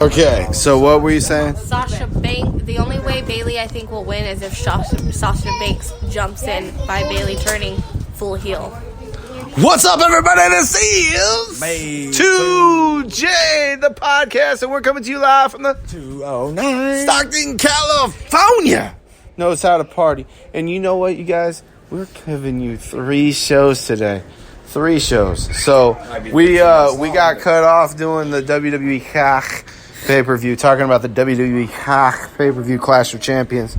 Okay, so what were you saying? Sasha Banks. The only way Bailey, I think, will win is if Sasha Banks jumps in by Bailey turning full heel. What's up, everybody? This is 2J, the podcast, and we're coming to you live from the 209 Stockton, California. Knows how to party. And you know what, you guys? We're giving you 3 shows today. 3 shows. So we got cut off doing the WWE pay-per-view, talking about the WWE pay-per-view Clash of Champions.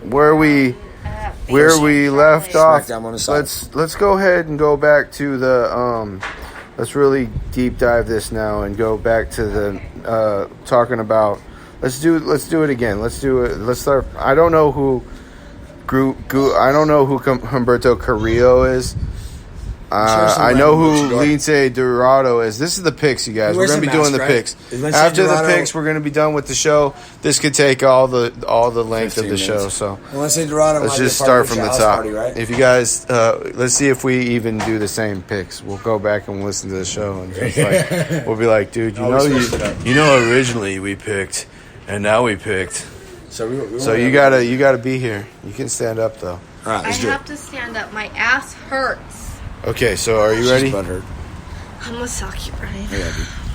Where we left off, let's go ahead and go back to the let's really deep dive this now and go back to the talking about let's do it again. Let's do it. Let's start. I don't know who Humberto Carrillo is. I know who Lince Dorado is. This is the picks, you guys. We're going to be doing the picks. After the picks, we're going to be done with the show. This could take all the length of the show. So let's just start from the top. Party, right? If you guys, let's see if we even do the same picks. We'll go back and listen to the show, and just we'll be like, dude, you know, originally we picked, and now we picked. So you gotta be here. You can stand up though. All right, I have to stand up. My ass hurts. Okay, so are you ready? I'm gonna sock you, Brian.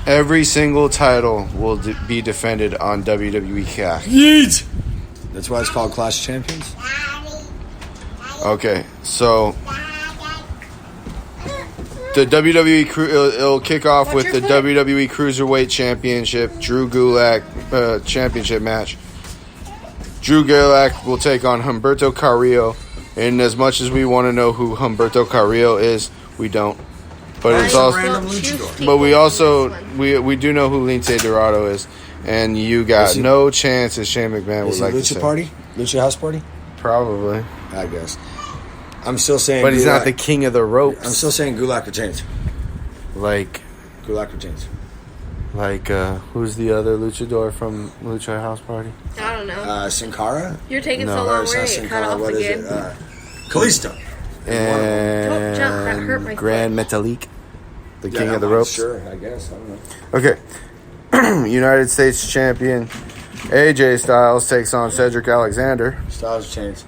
Every single title will be defended on WWE Cash. Yeet! That's why it's called Clash of Champions? Okay, so the WWE it'll kick off with the WWE Cruiserweight Championship, Drew Gulak championship match. Drew Gulak will take on Humberto Carrillo. And as much as we want to know who Humberto Carrillo is, we don't. But it's also, but we also we do know who Lince Dorado is, and you got no chance, as Shane McMahon would like to say. Lucha House Party? Probably, I guess. I'm still saying, but he's not the king of the ropes. I'm still saying Gulak retains. Gulak retains. Like, who's the other luchador from Lucha House Party? I don't know. Sin Cara? You're taking so long. We're getting cut off again. Kalisto. And don't jump, that hurt my Grand Metalik, the king of the ropes. Sure, I guess. I don't know. Okay. United States champion AJ Styles takes on Cedric Alexander. Styles retains.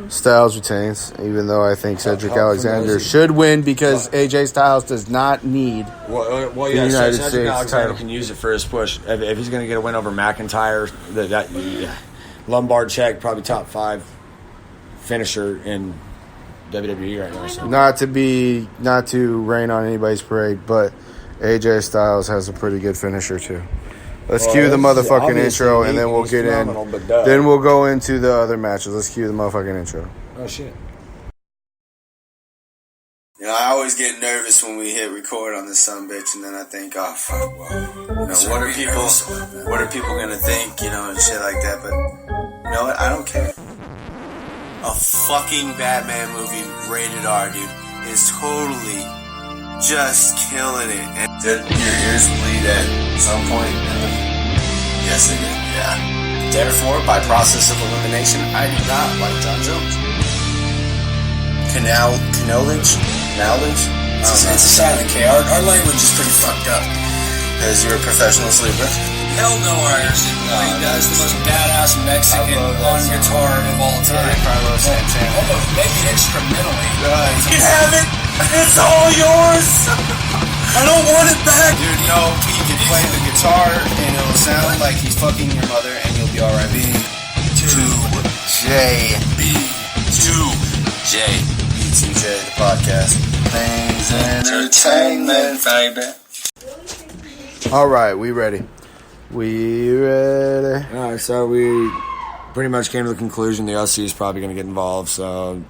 Styles retains, even though I think Cedric Alexander should win because AJ Styles does not need the United States Alexander title. Can use it for his push. If he's going to get a win over McIntyre, that Lombard check, probably top 5 finisher in WWE right now. So. Not to rain on anybody's parade, but AJ Styles has a pretty good finisher too. Let's cue the motherfucking intro, and then we'll get in. Then we'll go into the other matches. Let's cue the motherfucking intro. Oh, shit. You know, I always get nervous when we hit record on this sumbitch, and then I think, oh, fuck, well, you know, what are people going to think, you know, and shit like that, but you know what? I don't care. A fucking Batman movie, rated R, dude, is totally just killing it. And did your ears bleed at some point? Yes, they did. Yeah. Therefore, by process of elimination, I do not like John Jones. Knowledge? It's a silent K. Our language is pretty fucked up. Because you're a professional sleeper. Hell no, Irish. He does the most badass Mexican on guitar of all time. Carlos Santana. Almost maybe instrumentally. You have it. It's all yours. I don't want it back. Dude, no, he can play the guitar and it'll sound like he's fucking your mother and you'll be alright. B2J. B2J, the podcast. Things entertainment, baby. Alright, we ready. Alright, so we pretty much came to the conclusion the LC is probably going to get involved, so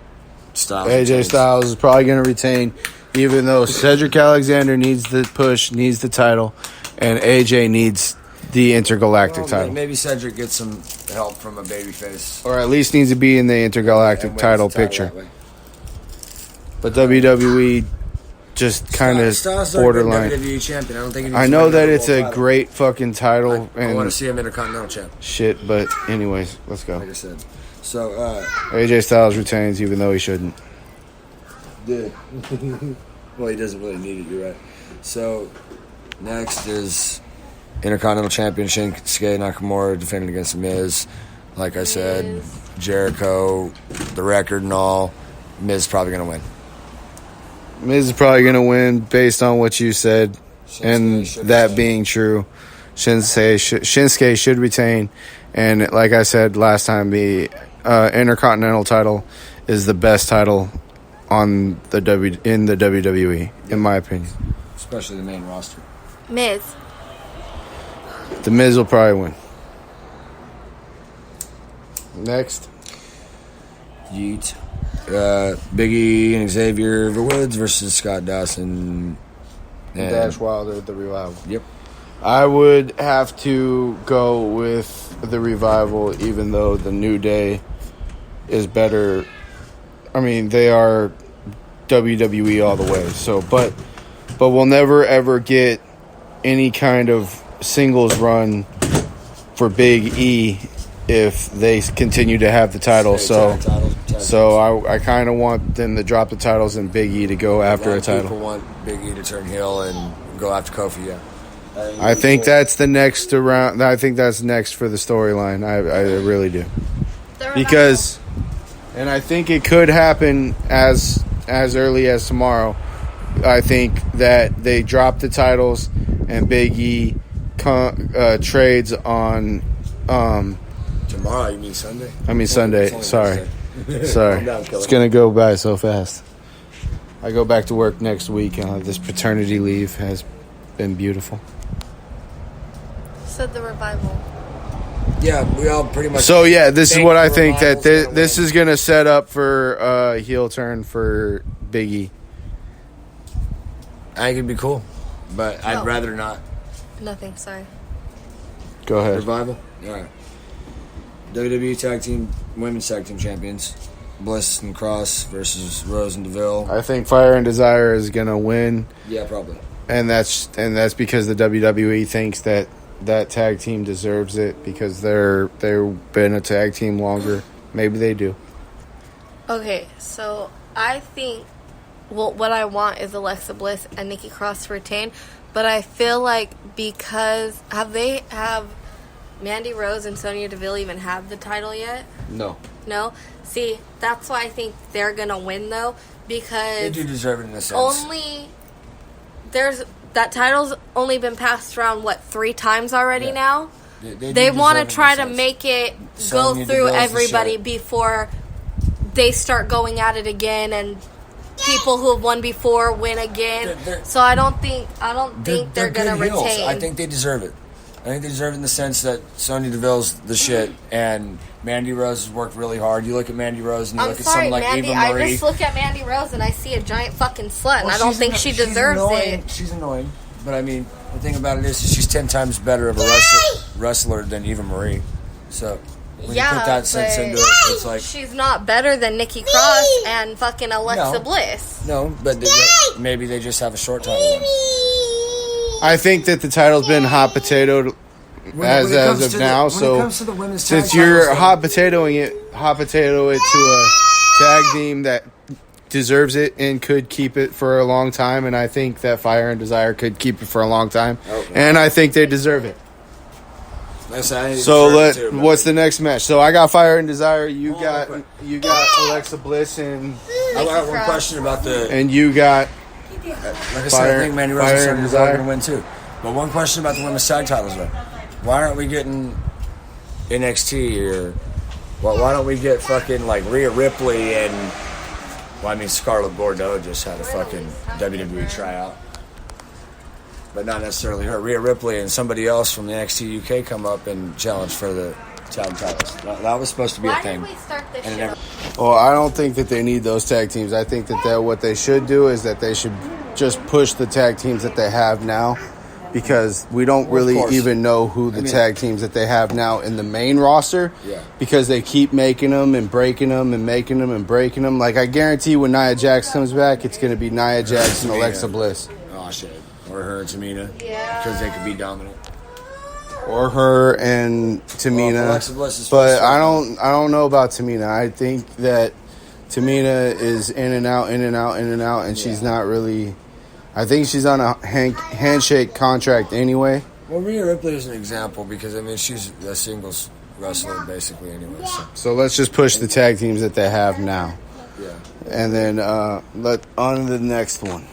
AJ Styles is probably going to retain, even though Cedric Alexander needs the push, needs the title, and AJ needs the intergalactic title. Maybe Cedric gets some help from a babyface. Or at least needs to be in the intergalactic title picture. But WWE just kind of borderline. WWE champion. I don't think. I know that it's a great fucking title. I want to see him Intercontinental champ. Shit, but anyways, let's go. Like I said, so AJ Styles retains, even though he shouldn't. Yeah. Well, he doesn't really need it. You're right. So next is Intercontinental Champion Shinsuke Nakamura defending against The Miz. Like I said, Jericho, the record and all, Miz is probably going to win. Miz is probably going to win based on what you said, and that being true. Shinsuke should retain, and like I said last time, the Intercontinental title is the best title on in the WWE, in my opinion. Especially the main roster. Miz. The Miz will probably win. Next. Yeet. Big E and Xavier Woods versus Scott Dawson and Dash Wilder, the Revival. Yep. I would have to go with the Revival, even though the New Day is better. I mean, they are WWE all the way. So, but we'll never ever get any kind of singles run for Big E if they continue to have the title. So I kind of want them to drop the titles and Big E to go after a title. People want Big E to turn heel and go after Kofi. Yeah. I think that's the next around. I think that's next for the storyline. I really do. Because, and I think it could happen as early as tomorrow. I think that they drop the titles and Big E trades on. Tomorrow, you mean Sunday? I mean Sunday. Sorry. Sorry. Down, It's going to go by so fast. I go back to work next week. This paternity leave has been beautiful. Said the Revival. Yeah, we all pretty much. So, yeah, this is what I think, that Revival's this is going to set up for a heel turn for Big E. I think it'd be cool, but No. I'd rather not. Nothing, sorry. Go ahead. Revival? All right. WWE Women's Tag Team Champions. Bliss and Cross versus Rose and DeVille. I think Fire and Desire is going to win. Yeah, probably. And that's because the WWE thinks that tag team deserves it because they've been a tag team longer. Maybe they do. Okay, so I think what I want is Alexa Bliss and Nikki Cross to retain, but I feel like because have Mandy Rose and Sonya Deville even have the title yet? No. No? See, that's why I think they're going to win, though, because They do deserve it in a sense. that title's only been passed around, 3 times already now? They They do want to deserve it try in a to sense. make it Sonya go through Deville's the everybody shit. before they start going at it again and people who have won before win again. So I don't think they're going to good heels. retain. I think they deserve it. I think they deserve it in the sense that Sonya Deville's the shit, and Mandy Rose has worked really hard. You look at Mandy Rose and you I'm look at sorry, someone like Mandy. Eva I Marie. just look at Mandy Rose and I see a giant fucking slut, and Well, I don't she's think she she's deserves annoying. it. She's annoying, but I mean, the thing about it is she's 10 times better of a wrestler than Eva Marie. So when you put that sense but into it, it's like she's not better than Nikki Cross and fucking Alexa No. Bliss. no, but maybe they just have a short title. I think that the title's been hot potatoed as of now. So since you're hot potato it to a tag team that deserves it and could keep it for a long time, and I think that Fire and Desire could keep it for a long time, and I think they deserve it. So what's the next match? So I got Fire and Desire. You got Alexa Bliss and I got one question about the. and you got Like I said, I think Mandy Rose and Sonya Deville are going to win too. But one question about the women's tag titles, though. Why aren't we getting NXT or why don't we get fucking like Rhea Ripley and Scarlett Bordeaux just had a fucking WWE tryout. But not necessarily her. Rhea Ripley and somebody else from the NXT UK come up and challenge for the tag titles. That was supposed to be a Why thing. did we start this And it show? never. Well, I don't think that they need those tag teams. I think that what they should do is that they should just push the tag teams that they have now, because we don't really course. even know who the tag teams that they have now in the main roster. Yeah. Because they keep making them and breaking them and making them and breaking them. Like, I guarantee when Nia Jax comes back, it's going to be Nia Jax and Alexa Bliss. Oh shit. Or her and Tamina. Yeah. Because they could be dominant. Or her and Tamina. Well, Alexa Bliss is but supposed to- I don't know about Tamina. I think that Tamina is in and out, and she's not really. I think she's on a handshake contract anyway. Well, Rhea Ripley is an example because, I mean, she's a singles wrestler basically anyway. So let's just push the tag teams that they have now. Yeah. And then let on to the next one.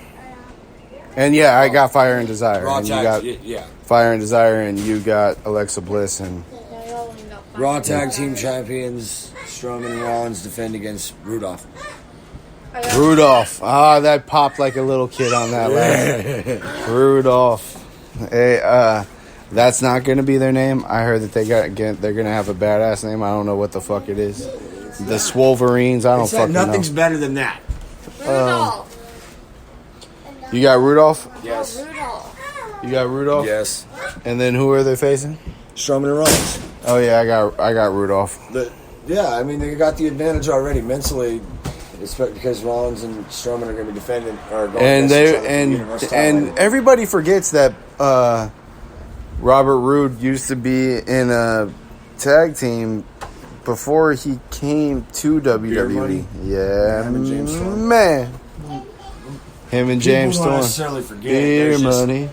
And yeah, I got Fire and Desire. Raw and you tag, got yeah. Fire and Desire, and you got Alexa Bliss and Raw tag team champions Strowman and Rollins defend against Rudolph. Rudolph. Ah, that popped like a little kid on that last. Rudolph. Hey, that's not going to be their name. I heard that they're going to have a badass name. I don't know what the fuck it is. The Swolverines. I don't fucking know. Nothing's better than that. Rudolph. You got Rudolph? Yes. Rudolph. You got Rudolph? Yes. And then who are they facing? Strowman and Rollins. Oh yeah, I got Rudolph. Yeah, I mean they got the advantage already mentally, because Rollins and Strowman are going to be defending. And everybody forgets that Robert Roode used to be in a tag team before he came to WWE. Yeah, Him and James Storm. man. Him and James People don't Storm. necessarily forget. Beer money.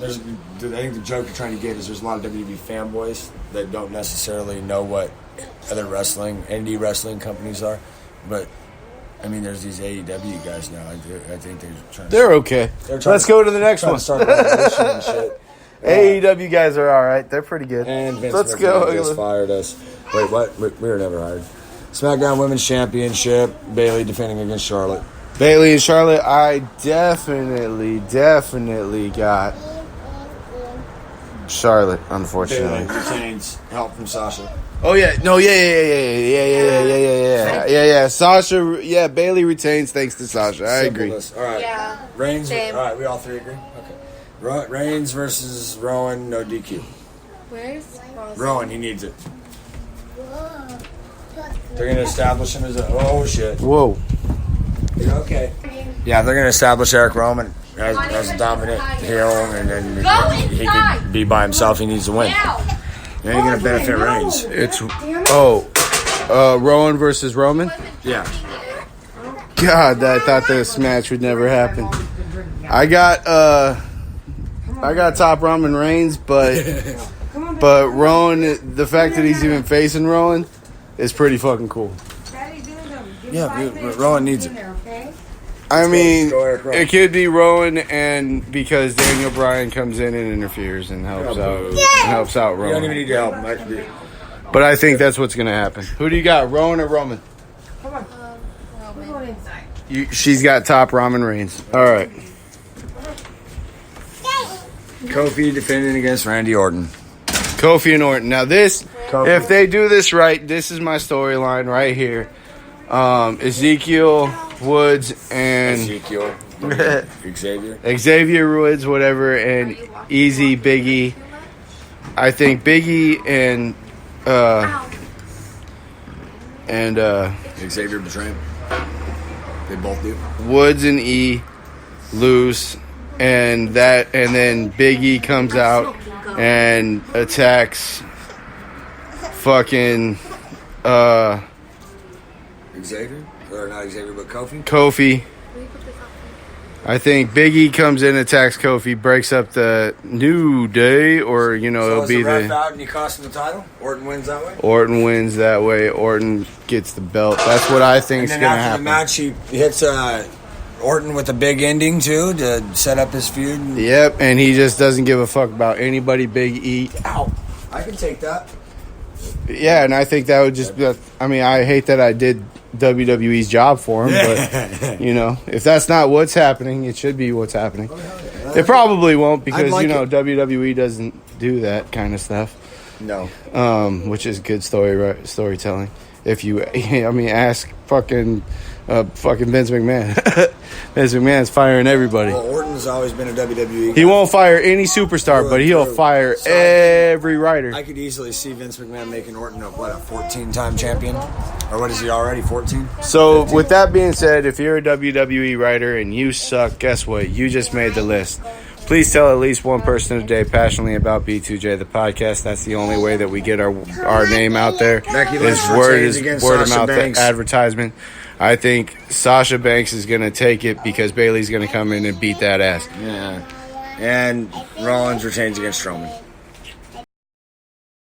I think the joke you're trying to get is there's a lot of WWE fanboys that don't necessarily know what other indie wrestling companies are. But, I mean, there's these AEW guys now. I think they're trying to... They're okay. Let's go to the next one. To start a revolution and shit. AEW guys are all right. They're pretty good. And Vince Let's McMahon go. just fired us. Wait, what? We were never hired. SmackDown Women's Championship. Bayley defending against Charlotte. Bayley and Charlotte, I definitely got Charlotte, unfortunately. Bayley retains help from Sasha. Oh yeah, no, yeah. Sasha, yeah, Bayley retains thanks to Sasha. I agree. All right. Yeah. Reigns. Same. All right, we all three agree. Okay. Reigns versus Rowan, no DQ. Where's Rowan, he needs it. They're going to establish him as a... Oh, shit. Whoa. Okay. Yeah, they're going to establish Eric Rowan as a dominant heel, and then he could be by himself. He needs to win. And you're going to benefit Reigns. It's Rowan versus Roman. Yeah. God, I thought this match would never happen. I got top Roman Reigns, but Rowan, the fact that he's even facing Rowan is pretty fucking cool. Yeah, Rowan needs it. I mean, it could be Rowan, and because Daniel Bryan comes in and interferes and helps out You don't even Rowan. need to help him. But I think that's what's going to happen. Who do you got, Rowan or Roman? Roman. She's got top Roman Reigns. All right. Kofi defending against Randy Orton. Kofi and Orton. Now if they do this right, this is my storyline right here. Ezekiel Woods and Xavier Woods, whatever, and Easy Biggie. I think Biggie and Xavier betray him. They both do. Woods and E lose, and then Biggie comes out and attacks fucking Xavier? Or not Xavier, but Kofi? Kofi. I think Biggie comes in, attacks Kofi, breaks up the New Day, or it'll be the ref out and he costs him the title. Orton wins that way. Orton wins that way. Orton gets the belt. That's what I think is going to happen. After the match, he hits Orton with a big ending too to set up his feud. Yep, and he just doesn't give a fuck about anybody. Big E. Ow! I can take that. Yeah, and I think that would just be. I mean, I hate that I did WWE's job for him, but if that's not what's happening, it should be what's happening. It probably won't because WWE doesn't do that kind of stuff. No, which is good storytelling. If you, ask fucking Vince McMahon. Vince McMahon's firing everybody. Well, Orton's always been a WWE guy. He won't fire any superstar, but he'll fire every writer. I could easily see Vince McMahon making Orton a 14-time champion, or what is he already? 14. So, 15? With that being said, if you're a WWE writer and you suck, guess what? You just made the list. Please tell at least one person today passionately about B2J, the podcast. That's the only way that we get our name out there. Is word of mouth advertisement. I think Sasha Banks is going to take it because Bayley's going to come in and beat that ass. Yeah. And Rollins retains against Strowman.